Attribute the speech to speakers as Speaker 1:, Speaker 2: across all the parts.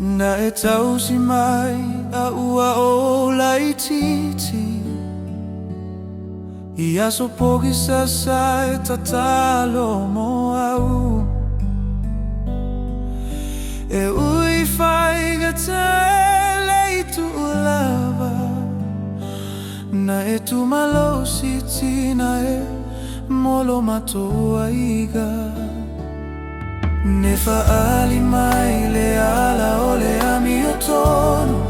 Speaker 1: Na e tausi mai a ua o laititi I aso poki sasa e tatalo mo au E ui whaiga te leitu lava Na e tu malo siti na e molo matoa iga Ne whaali mai le ala o le ami o tono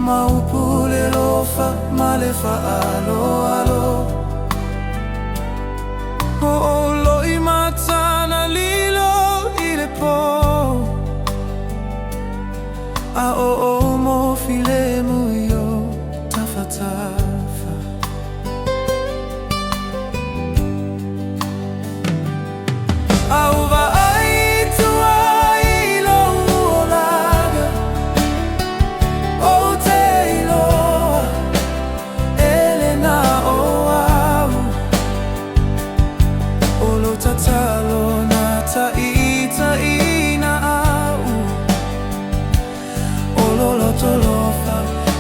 Speaker 1: Maupu le lofa ma le whaalo alo O olo I matana lilo I le po A o mo file muio tawhatafa Auva ai tua I lo uolaga O te iloa Elena o au Olo tatalo na taita ina au Olo loto lofa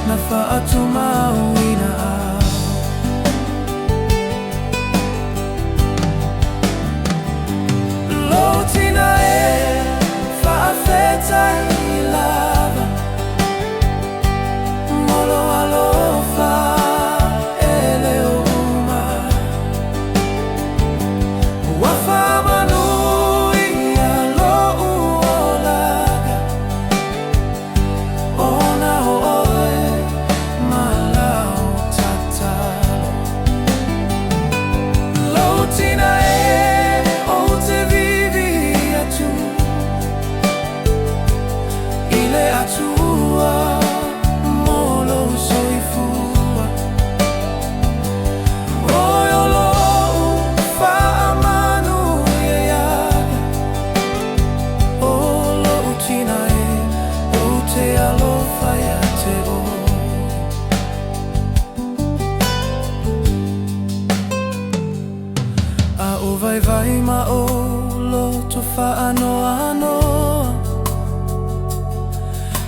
Speaker 1: na whaatu mau ina au Tina e whaafeta I lava Molo alofa e leo uma Wafa manui a lo uolaga Ona oe malau tatalo Lo tina e o te Ile atua molo soifua Oiolo whaamanu iaga Olo utina e o te alofa ia te o A o vai vai ma o loto whaanoa anoa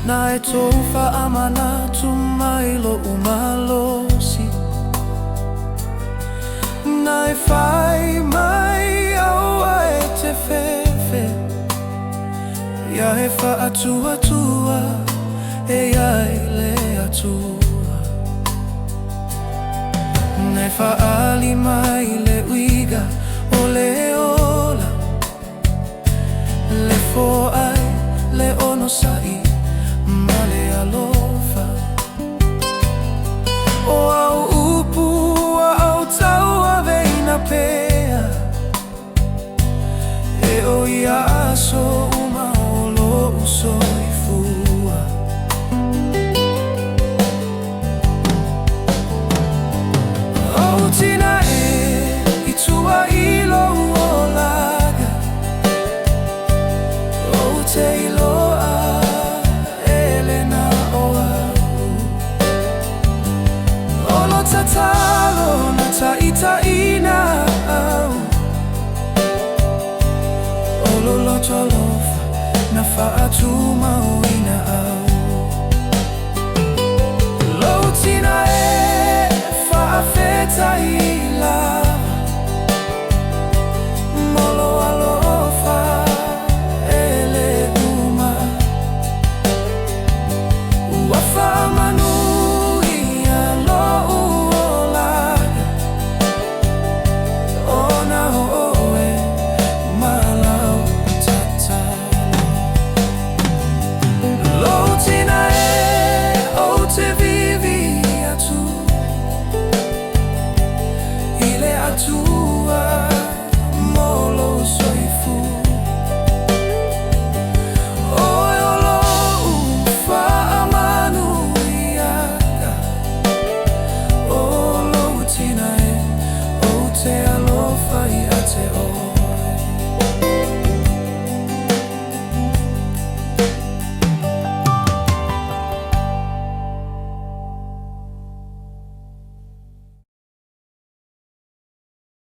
Speaker 1: Na e tō whaamanatu mai lo umalosi Na e whai mai aua e te whewhe Ia e whaatua tua e ai le atua Na e whaali mai le uiga o le ola Le fo ai le ono sai Male alofa O au upu a au taua veina pea E o iaso uma olo usoifua O tina e I tua ilo uolaga O te iloa Tatalo na taita ina au Olo loto lofa na whaatu mau ina au Lo tina e whaafeta I